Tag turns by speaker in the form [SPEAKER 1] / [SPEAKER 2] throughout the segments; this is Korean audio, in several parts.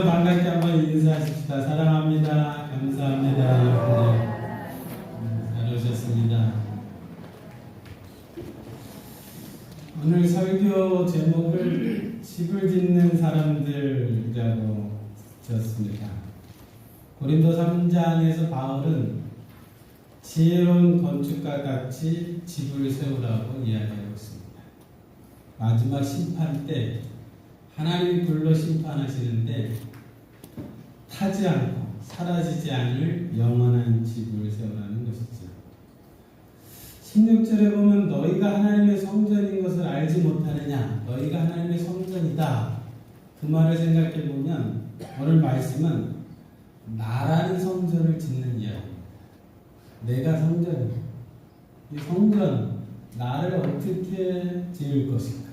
[SPEAKER 1] 반갑게 한번 인사하십시다. 사랑합니다. 감사합니다. 잘 오셨습니다. 오늘 설교 제목을 집을 짓는 사람들이라고 지었습니다. 고린도 3장에서 바울은 지혜로운 건축가 같이 집을 세우라고 이야기하고 있습니다. 마지막 심판 때 하나님이 불러 심판하시는데 타지 않고 사라지지 않을 영원한 집을 세우라는 것이죠. 16절에 보면 너희가 하나님의 성전인 것을 알지 못하느냐, 너희가 하나님의 성전이다. 그 말을 생각해 보면 오늘 말씀은 나라는 성전을 짓는 이야기입니다. 내가 성전이야. 이 성전, 나를 어떻게 지을 것인가?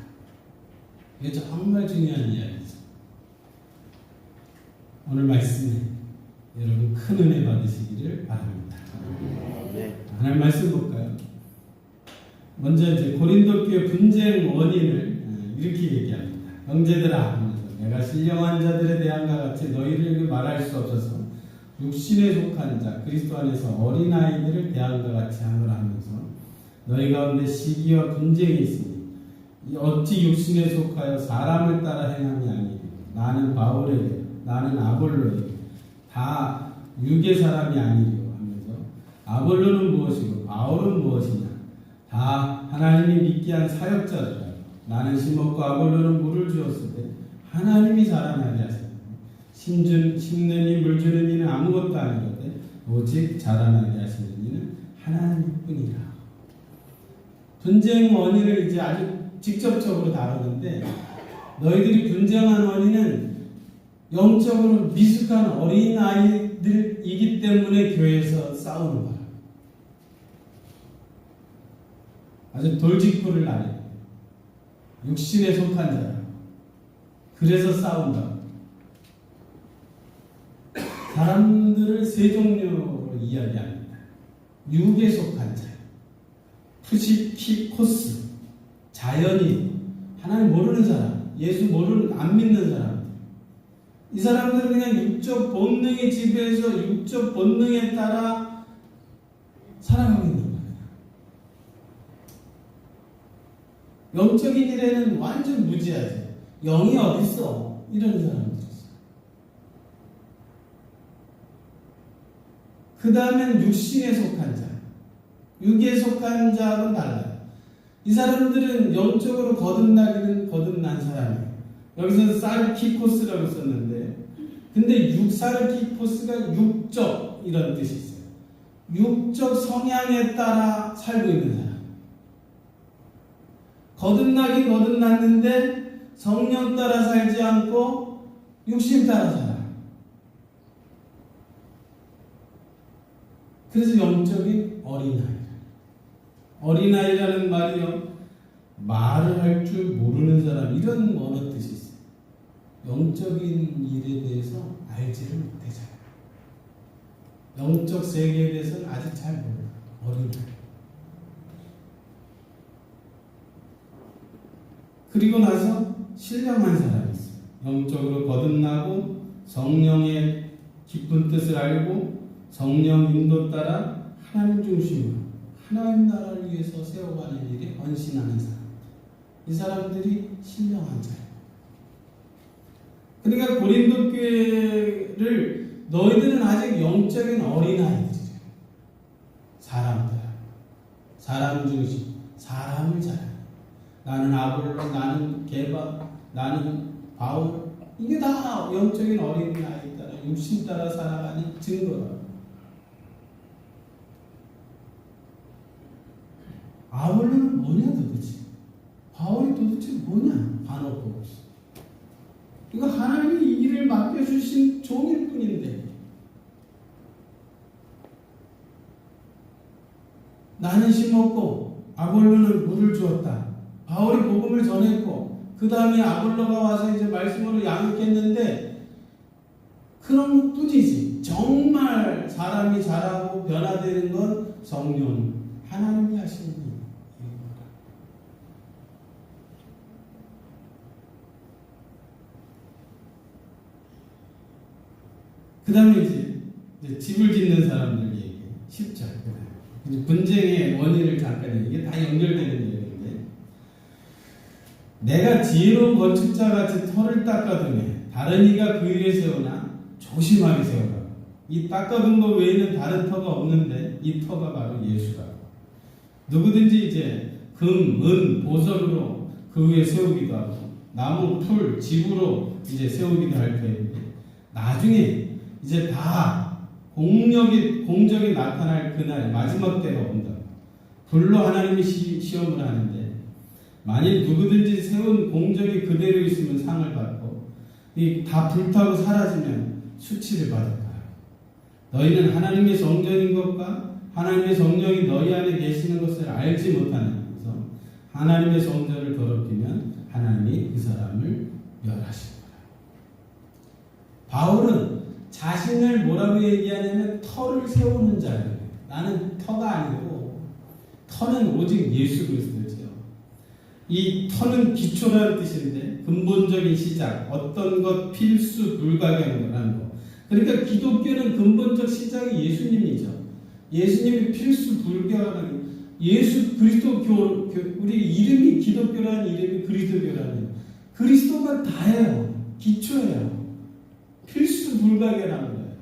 [SPEAKER 1] 이게 정말 중요한 이야기죠. 오늘 말씀에 여러분 큰 은혜 받으시기를 바랍니다. 하나님 말씀 볼까요? 먼저 이제 고린도 교회 분쟁 원인을 이렇게 얘기합니다. 형제들아 하면서 내가 신령한 자들에 대한과 같이 너희를 말할 수 없어서 육신에 속한 자 그리스도 안에서 어린아이들을 대한과 같이 하노라 하면서 너희 가운데 시기와 분쟁이 있으니 어찌 육신에 속하여 사람을 따라 행함이 아니고 나는 바울에게 나는 아볼로에게 다 육의 사람이 아니리요 하면서 아볼로는 무엇이고 바울은 무엇이냐 다 하나님이 믿게 한 사역자들이라 나는 심었고 아볼로는 물을 주었을 때 하나님이 자라나게 하시니 심는 이 물 주는 이는 아무것도 아니로되 오직 자라나게 하시는 이는 하나님뿐이라. 분쟁 원인을 이제 아주 직접적으로 다루는데 너희들이 분쟁한 원인은 영적으로 미숙한 어린아이들이기 때문에 교회에서 싸우는 거야. 아주 돌직구를 나뉘어 육신에 속한 자라. 그래서 싸운다. 사람들을 세 종류로 이야기합니다. 육에 속한 자, 푸시키코스, 자연인, 하나님 모르는 사람, 예수 모르는 안 믿는 사람들. 이 사람들은 그냥 육적 본능에 지배해서 육적 본능에 따라 살아가고 있는 거예요. 영적인 일에는 완전 무지하지. 영이 어딨어? 이런 사람들 있어요. 그 다음엔 육신에 속한 자. 육에 속한 자하고는 달라요. 이 사람들은 영적으로 거듭나기는 거듭난 사람이에요. 여기서 사르키코스라고 썼는데 근데 사르키코스가 육적 이런 뜻이 있어요. 육적 성향에 따라 살고 있는 사람. 거듭나긴 거듭났는데 성령 따라 살지 않고 육신 따라 살아요. 그래서 영적인 어린아이. 어린아이라는 말이요. 말을 할 줄 모르는 사람 이런 언어 뜻이 있어요. 영적인 일에 대해서 알지를 못하잖아요. 영적 세계에 대해서는 아직 잘 몰라요. 어린아이. 그리고 나서 신령한 사람이 있어요. 영적으로 거듭나고 성령의 깊은 뜻을 알고 성령 인도 따라 하나님 중심으로 하나님 나라를 위해서 세워가는 일에 헌신하는 사람. 이 사람들이 신령한 자예요. 그러니까 고린도 교회를 너희들은 아직 영적인 어린아이들이에요. 사람 중심, 사람을 잘해. 나는 아볼로, 나는 게바, 나는 바울. 이게 다 영적인 어린아이 따라 육신 따라 살아가는 증거다. 아볼로는 뭐냐 도대체? 바울이 도대체 뭐냐? 반어법 없이. 이거 하나님이 이 일을 맡겨주신 종일 뿐인데 나는 심었고 아볼로는 물을 주었다. 바울이 복음을 전했고 그 다음에 아볼로가 와서 이제 말씀으로 양육했는데 그런 것 뿐이지. 정말 사람이 자라고 변화되는 건 성령 하나님이 하시는 일. 그 다음에 이제 집을 짓는 사람들 얘기 10절. 분쟁의 원인을 잠깐 이게 다 연결되는 얘기인데, 내가 지혜로운 건축자같이 터를 닦아두매 다른 이가 그 위에 세우나 조심하게 세워라. 이 닦아둔 것 외에는 다른 터가 없는데 이 터가 바로 예수다. 누구든지 이제 금, 은, 보석으로 그 위에 세우기도 하고 나무, 풀, 집으로 이제 세우기도 할 터인데, 나중에 이제 다 공적이 나타날 그날 마지막 때가 온다. 불로 하나님이 시험을 하는데, 만일 누구든지 세운 공적이 그대로 있으면 상을 받고 다 불타고 사라지면 수치를 받을 거야. 너희는 하나님의 성전인 것과 하나님의 성령이 너희 안에 계시는 것을 알지 못하면서 하나님의 성전을 더럽히면 하나님이 그 사람을 멸하실 거야. 바울은 자신을 뭐라고 얘기하냐면 터를 세우는 자예요. 나는 터가 아니고 터는 오직 예수 그리스도죠. 이 터는 기초라는 뜻인데 근본적인 시작, 어떤 것 필수 불가결이라는 거. 그러니까 기독교는 근본적 시작이 예수님이죠. 예수님이 필수 불가결한 예수 그리스도 우리 이름이 기독교라는 이름이 그리스도교라는 그리스도가 다예요. 기초예요. 필수 불가결한 거예요.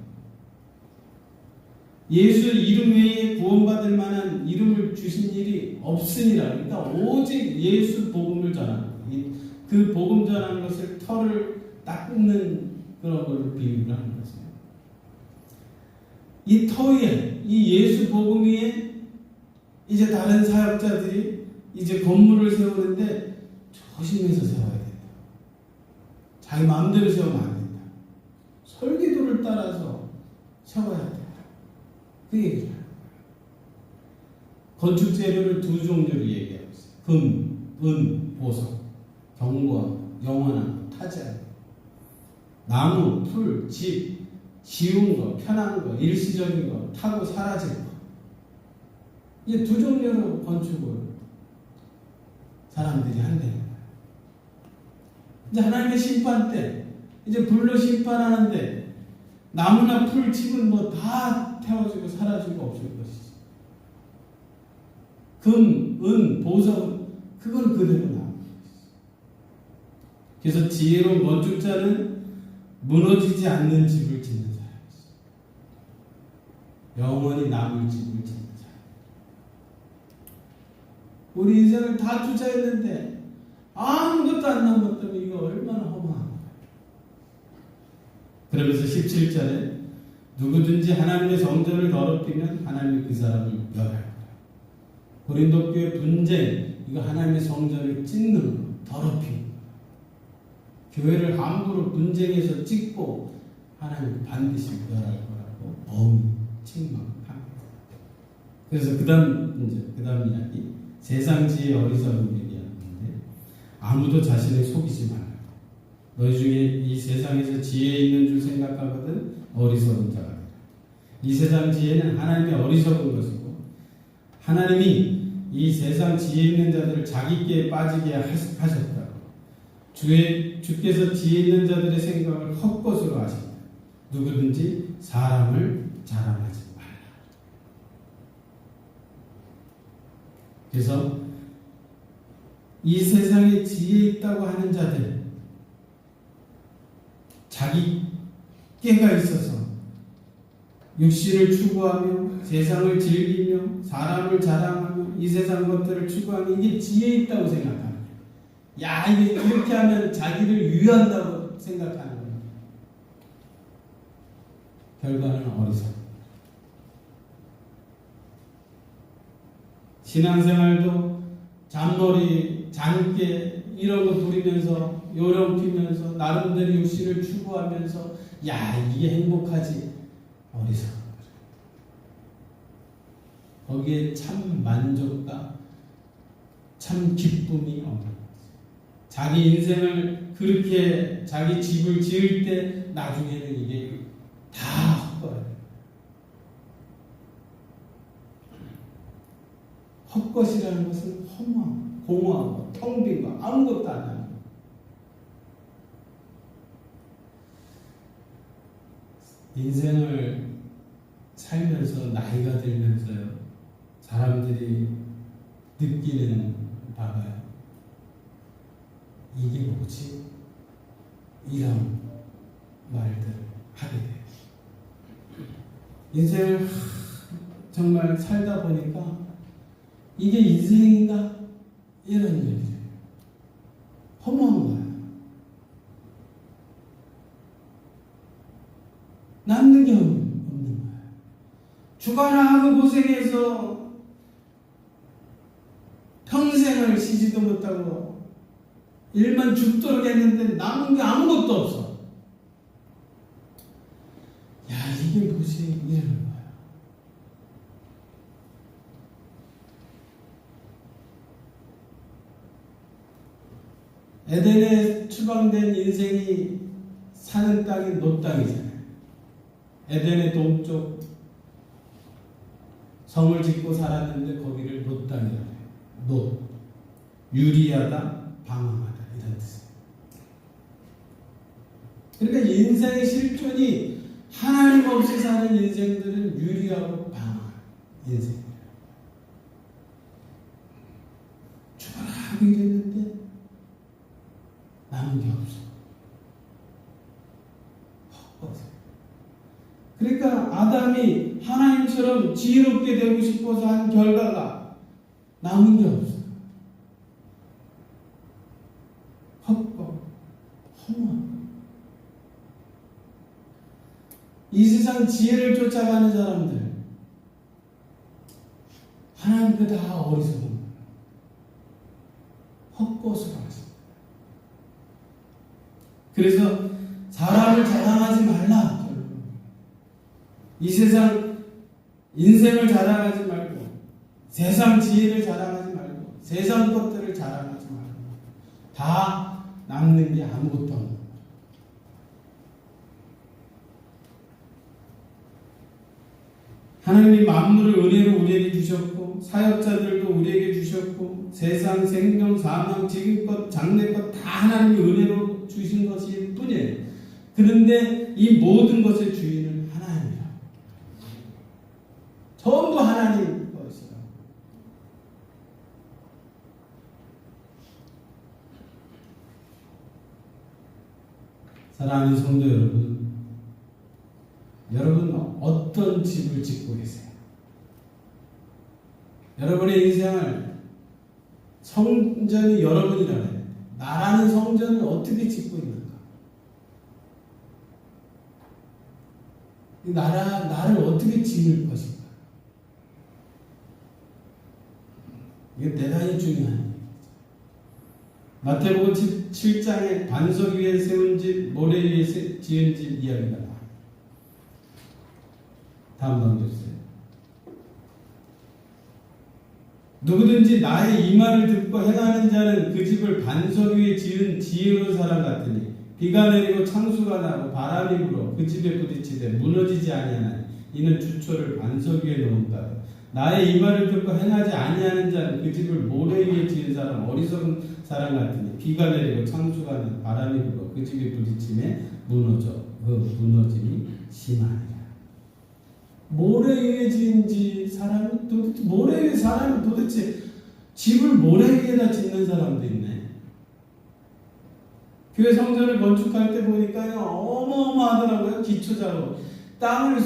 [SPEAKER 1] 예수 이름 외에 구원받을 만한 이름을 주신 일이 없으니라. 그러니까 오직 예수 복음을 전하는, 그 복음 전하는 것을 터를 닦는 그런 걸 비유를 하는 거죠. 이 터에, 이 예수 복음 위에 이제 다른 사역자들이 이제 건물을 세우는데 조심해서 세워야 된다. 자기 마음대로 세우면 안 된다. 설계도를 따라서 세워야 된다. 그 얘기죠. 건축 재료를 두 종류로 얘기하고 있어요. 금, 은, 보석, 경건, 영원한 거, 타자, 나무, 풀, 집, 지운 거, 편한 거, 일시적인 거, 타고 사라질 거. 이제 두 종류로 건축을 사람들이 한다는 거예요. 이제 하나님의 심판 때, 이제 불로 심판하는데 나무나 풀, 집은 뭐 다 태워지고 사라지고 없을 것이지. 금, 은, 보석, 그건 그대로 남은 것이지. 그래서 지혜로운 건축자는 무너지지 않는 집을 짓는 사람이지. 영원히 남을 집을 짓는 사람. 우리 인생을 다 투자했는데 아무것도 안 남았다면 이거 얼마나 허무한 거야. 그러면서 17절에 누구든지 하나님의 성전을 더럽히면 하나님이 그 사람을 멸할 거야. 고린도 교회 분쟁, 이거 하나님의 성전을 찢는 거, 더럽히는 거. 교회를 함부로 분쟁해서 찢고 하나님 반드시 멸할 거라고 엄히 책망합니다. 그래서 그 다음 이야기, 세상 지혜 어리석은 얘기하는데, 아무도 자신을 속이지 말라. 너희 중에 이 세상에서 지혜 있는 줄 생각하거든 어리석은 자가 되라. 이 세상 지혜는 하나님의 어리석은 것이고, 하나님이 이 세상 지혜 있는 자들을 자기께 빠지게 하셨다고. 주께서 지혜 있는 자들의 생각을 헛것으로 하신다. 누구든지 사람을 자랑하지 말라. 그래서 이 세상에 지혜 있다고 하는 자들, 자기 깨가 있어서 육신을 추구하며 세상을 즐기며 사람을 자랑하며 이 세상 것들을 추구하며 이게 지혜 있다고 생각하는 거예요. 야, 이게 이렇게 하면 자기를 유한다고 생각하는 거예요. 결과는 어리석은. 신앙생활도 잔머리, 잔깨 이런 거 부리면서 요령 피면서 나름대로 육신을 추구하면서 야, 이게 행복하지. 어리석은 거죠. 거기에 참 만족과 참 기쁨이 없는 거죠. 자기 인생을 그렇게 자기 집을 지을 때 나중에는 이게 다 헛거예요. 헛것이라는 것은 허무하고 공허하고 텅 빈 거, 아무것도 안 하는 거. 인생을 살면서 나이가 들면서요, 사람들이 느끼는 바가요, 이게 뭐지? 이런 말들을 하게 돼요. 인생을 정말 살다 보니까 이게 인생인가? 이런 얘기죠. 허무한 거예요. 남는 게 없는 거예요. 죽어라 하고 고생해서 평생을 쉬지도 못하고 일만 죽도록 했는데 남은 게 아무것도 없어. 야, 이게 뭐지? 이러는 거예요. 에덴에 추방된 인생이 사는 땅이 놋 땅이잖아요. 에덴의 동쪽 성을 짓고 살았는데 거기를 놋 땅이라고 해요. 놋. 유리하다, 방황하다 이런 뜻이에요. 그러니까 인생의 실존이 하나님 없이 사는 인생들은 유리하고 방황한 인생이에요. 죽어라 하고 이랬는데 남은 게 없어. 그러니까 아담이 하나님처럼 지혜롭게 되고 싶어서 한 결과가 남은 게 없어. 허무한. 이 세상 지혜를 쫓아가는 사람들, 하나님 그 다 어리석은 헛것으로 하십니다. 그래서 사람을 자랑하지 말라. 이 세상 인생을 자랑하지 말고, 세상 지혜를 자랑하지 말고, 세상 것들을 자랑하지 말고, 다 남는 게 아무것도 없는 거예요. 하나님이 만물을 은혜로 우리에게 주셨고, 사역자들도 우리에게 주셨고, 세상 생명 사망 지금껏 장래껏 다 하나님이 은혜로 주신 것일 뿐이에요. 그런데 이 모든 것의 주인은 하나님이라고. 전부 하나님 것이라고. 사랑하는 성도 여러분 어떤 집을 짓고 계세요? 여러분의 인생을 성전이 여러분이라고 해요. 나라는 성전을 어떻게 짓고 있는가? 이 나를 어떻게 지을 것인가? 이게 대단히 중요한 얘기죠. 마태복음 7장에 반석 위에 세운 집, 모래 위에 지은 집 이야기가 나와요. 다음 넘겨주세요. 누구든지 나의 이 말을 듣고 행하는 자는 그 집을 반석 위에 지은 지혜로운 사람 같으니 비가 내리고 창수가 나고 바람이 불어 그 집에 부딪히되 무너지지 아니하나니 이는 주초를 반석 위에 놓은 바요. 나의 이 말을 듣고 행하지 아니하는 자는 그 집을 모래 위에 지은 사람 어리석은 사람 같으니 비가 내리고 창수가 나고 바람이 불어 그 집에 부딪히매 그 무너짐이 심하니라. 모래 위에 지은 사람이 도대체 모래 위에 사람이 도대체 집을 모래 위에다 짓는 사람도 있네. 교회 성전을 건축할 때 보니까요 어마어마하더라고요. 기초 작업. 땅을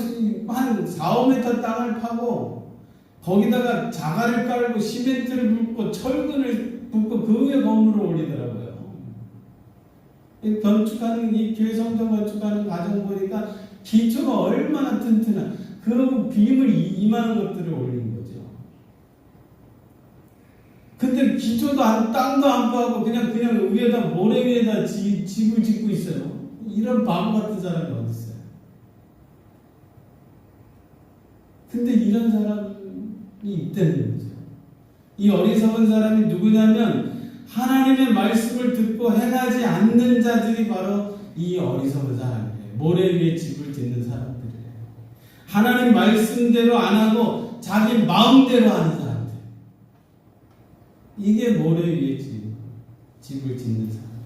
[SPEAKER 1] 한 4, 5m 땅을 파고 거기다가 자갈을 깔고 시멘트를 붓고 철근을 붓고 그 위에 건물을 올리더라고요. 건축하는 이 교회 성전 건축하는 과정 보니까 기초가 얼마나 튼튼한. 그러고 빔을 이만한 것들을 올린 거죠. 근데 기초도 땅도 안 파고 그냥 위에다 모래 위에다 집을 짓고 있어요. 이런 바보 같은 사람이 어디 있어요? 근데 이런 사람이 있다는 거죠. 이 어리석은 사람이 누구냐면 하나님의 말씀을 듣고 행하지 않는 자들이 바로 이 어리석은 사람이에요. 모래 위에 집을 짓는 사람들이에요. 하나님 말씀대로 안 하고 자기 마음대로 하는 사람들. 이게 모래 위에 집을 짓는 사람들.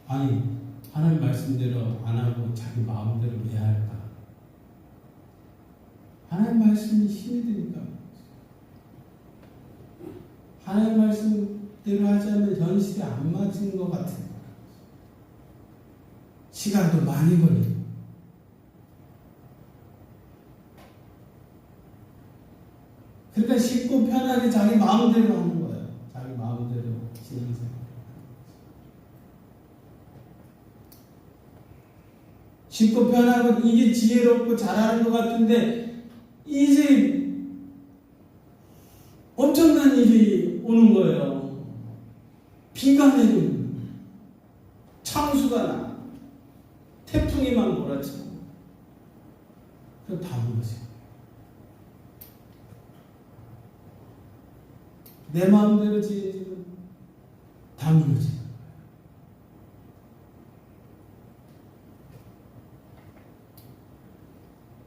[SPEAKER 1] 아니 하나님 말씀대로 안 하고 자기 마음대로 왜 할까? 하나님 말씀이 힘이 되니까. 하나님 말씀대로 하지 않으면 현실에 안 맞은 것 같은 거야. 시간도 많이 걸리고. 그러니까 쉽고 편하게 자기 마음대로 하는 거예요. 자기 마음대로 신앙생활. 쉽고 편하고 이게 지혜롭고 잘하는 것 같은데 이제 엄청난 일이 오는 거예요. 비가 내리고 창수가 나 태풍이 막 몰아치고 그럼 다 무너져요. 내 마음대로 지어지면 다 무너져요.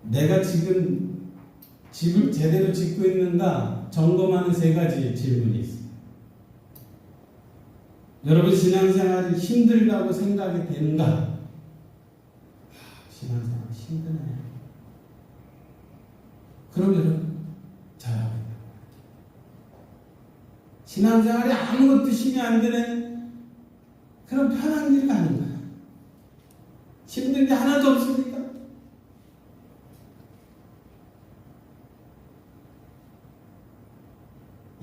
[SPEAKER 1] 내가 지금 집을 제대로 짓고 있는가 점검하는 세 가지 질문이 있습니다. 여러분 신앙생활이 힘들다고 생각이 되는가? 신앙생활 힘드네. 그럼 여러분 잘하고 있는 거예요. 신앙생활이 아무것도 힘이 안 드네. 그럼 편한 길 가는 거야. 힘든 게 하나도 없으니까.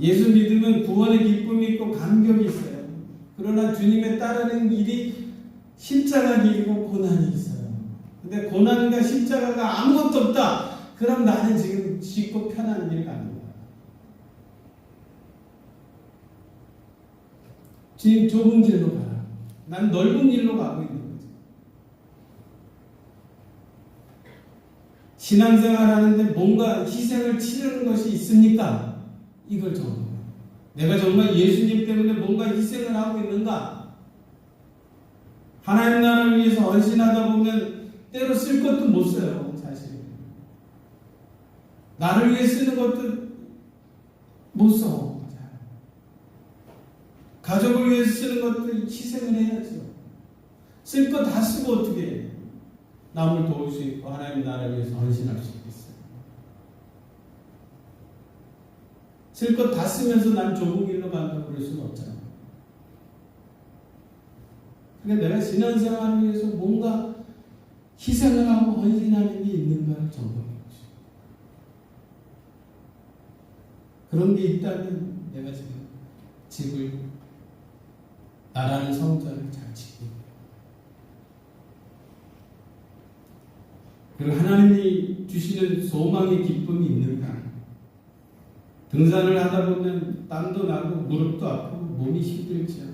[SPEAKER 1] 예수 믿으면 구원의 기쁨이 있고 감격이 있어요. 그러나 주님에 따르는 길이 십자가 길이고 고난이 있어요. 근데 고난과 십자가가 아무것도 없다. 그럼 나는 지금 쉽고 편한 길 가는 거야. 지금 좁은 길로 가라. 난 넓은 길로 가고 있는 거지. 신앙생활 하는데 뭔가 희생을 치르는 것이 있습니까? 이걸 정해. 내가 정말 예수님 때문에 뭔가 희생을 하고 있는가? 하나님 나라를 위해서 헌신하다 보면 때로 쓸 것도 못 써요, 사실. 나를 위해 쓰는 것도 못 써. 가족을 위해서 쓰는 것도 희생을 해야죠. 쓸 거 다 쓰고 어떻게 해? 남을 도울 수 있고 하나님 나라를 위해서 헌신할 수 있겠어요. 쓸 것 다 쓰면서 난 좁은 길로 간다고 그럴 수는 없잖아. 그러니까 내가 신앙생활을 위해서 뭔가 희생을 하고 헌신하는 게 있는가를 점검해 보죠. 그런 게 있다면 내가 지금 집을 나라는 성전을 잘 지키고 그리고 하나님이 주시는 소망의 기쁨이 있는가? 등산을 하다 보면 땀도 나고 무릎도 아프고 몸이 힘들죠.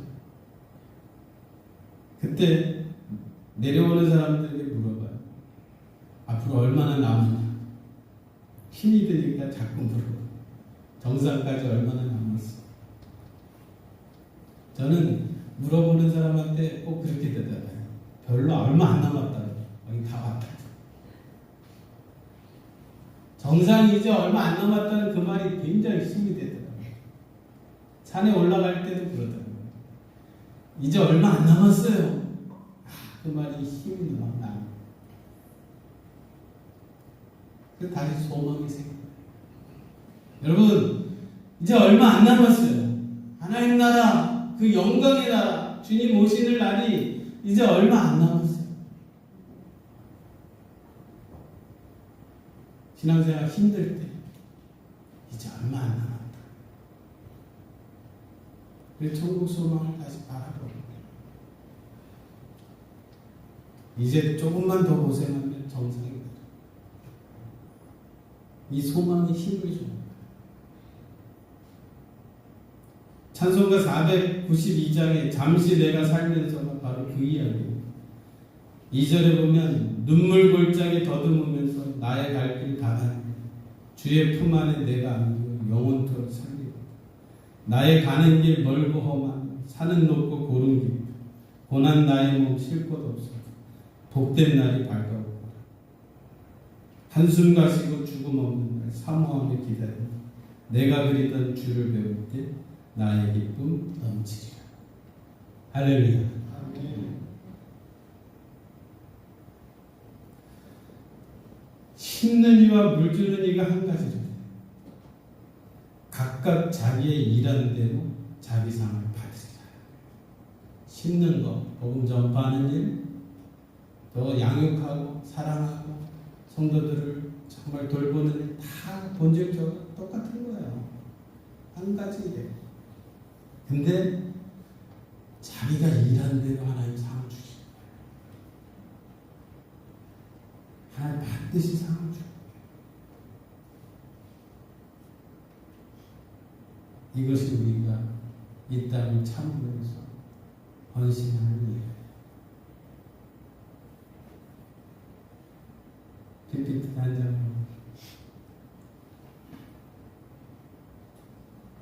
[SPEAKER 1] 그때 내려오는 사람들에게 물어봐요. 앞으로 얼마나 남았냐? 힘이 드니까 자꾸 물어봐요. 정상까지 얼마나 남았어? 저는 물어보는 사람한테 꼭 그렇게 대답해요. 별로 얼마 안 남았다고. 여기 다 왔다. 정상이 이제 얼마 안 남았다는 그 말이 굉장히 힘이 되더라고요. 산에 올라갈 때도 그러더라고요. 이제 얼마 안 남았어요. 그 말이 힘이 막 나요. 그래서 다시 소망이 생겨요. 여러분, 이제 얼마 안 남았어요. 하나님 나라, 그 영광의 나라, 주님 오시는 날이 이제 얼마 안 남았어요. 신앙생활 힘들 때 이제 얼마 안 남았다. 그래서 천국 소망을 다시 바라보고 이제 조금만 더 고생하면 정상이다. 이 소망이 힘을 줍니다. 찬송가 492장에 잠시 내가 살면서가 바로 그 이야기예요. 2절에 보면 눈물 골짜기 더듬으면서 나의 갈 길 가다니 주의 품 안에 내가 안기고 영원토록 살리고 나의 가는 길 멀고 험한 산은 높고 고른 길 고난 나의 몸 쉴 곳 없어 복된 날이 밝아오고 한숨 가시고 죽음 없는 날 사모하며 기다려 내가 그리던 주를 배울 때 나의 기쁨 넘치리라. 할렐루야. 심는 이와 물 주는 이가 한 가지로 각각 자기의 일하는 대로 자기 상을 받으리라. 심는 것, 복음 전파하는 일, 또 양육하고 사랑하고 성도들을 정말 돌보는 일, 다 본질적으로 똑같은 거예요. 한 가지 일. 근데 자기가 일하는 대로 하나님 상을 주시는 거예요. 하나님 반드시 상을 주는 거예요. 이것이 우리가 이 땅을 참으로 해서 헌신하는 일이에요. PPT 한 장.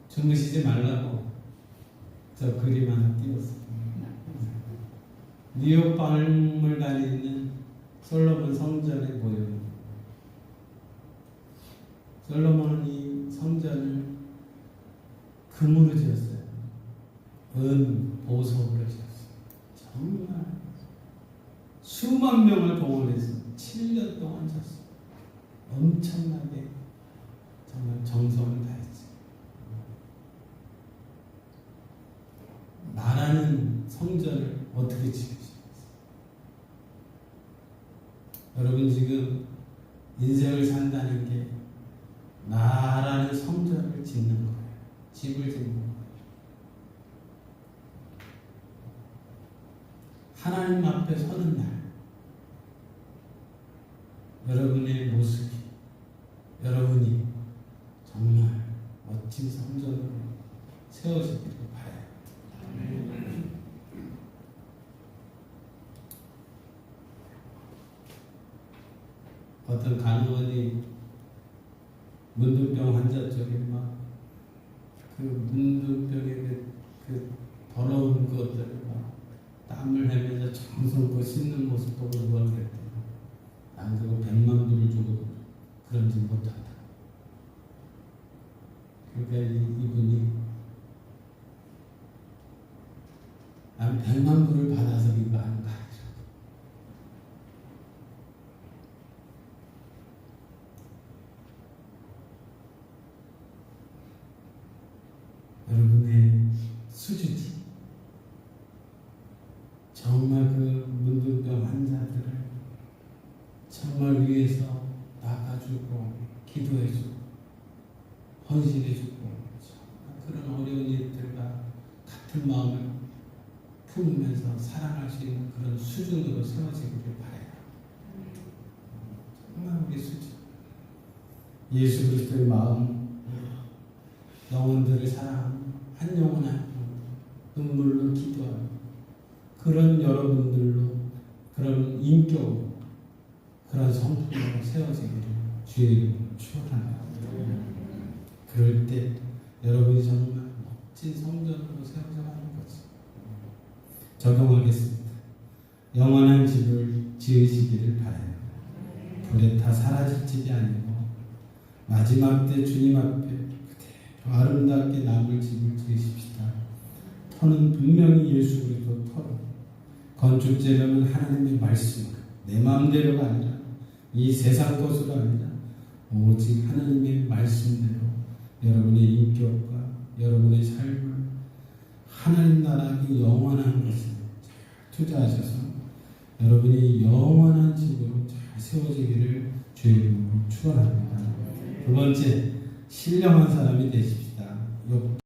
[SPEAKER 1] 주무시지 말라고 저 그림 하나 띄웠습니다. 뉴욕 박물관에 있는 솔로몬 성전의 모형. 솔로몬이 성전을 금으로 지었어요. 은 보석으로 지었어요. 정말 수만 명을 동원해서 7년 동안 졌어요. 엄청나게 정말 정성을 다했지. 나라는 성전을 어떻게 지으시겠어요? 여러분 지금 인생을 산다는 게 나라는 성전을 짓는 거예요. 집을 짓는 거예요. 하나님 앞에 서는 날 여러분의 모습이 여러분이 정말 멋진 성전으로 세워지기를 바라요. 어떤 간호원이 문둥병 환자 쪽에 막 그 문둥병의 그 더러운 것들을 막 땀을 흘리면서 정성껏 씻는 모습 보고 누가 그랬대요. 난 그거 100만 불을 주고 그런 짓 못한다. 그러니까 이분이 난 100만 불을 받아서 이거 하는 거 아니죠. 여러분의 수준이 정말 그 문둥병 환자들을 정말 위해서 나가주고 기도해주고 헌신해주고 그런 어려운 일들과 같은 마음을 품으면서 사랑할 수 있는 그런 수준으로 세워지기를 바라요. 정말 우리 수준. 예수 그리스도의 마음, 영혼들을 사랑하고 한 영혼 한 영혼 눈물로 기도하고 그런 여러분들로 그런 인격으로 그런 성품으로 세워지기를 주의 이름으로 축원합니다. 그럴 때 여러분이 정말 멋진 성전으로 세워져가는 거죠. 적용하겠습니다. 영원한 집을 지으시기를 바라요. 불에 타 사라질 집이 아니고 마지막 때 주님 앞에 그대로 아름답게 남을 집을 지으십시다. 터는 분명히 예수 그리스도 터로 건축 재료는 하나님의 말씀, 내 마음대로가 아니라 이 세상 것으로 아니라 오직 하나님의 말씀대로 여러분의 인격과 여러분의 삶을 하나님 나라의 영원한 것을 투자하셔서 여러분이 영원한 집으로 잘 세워지기를 주의 이름으로 축원합니다. 두 번째, 신령한 사람이 되십시다.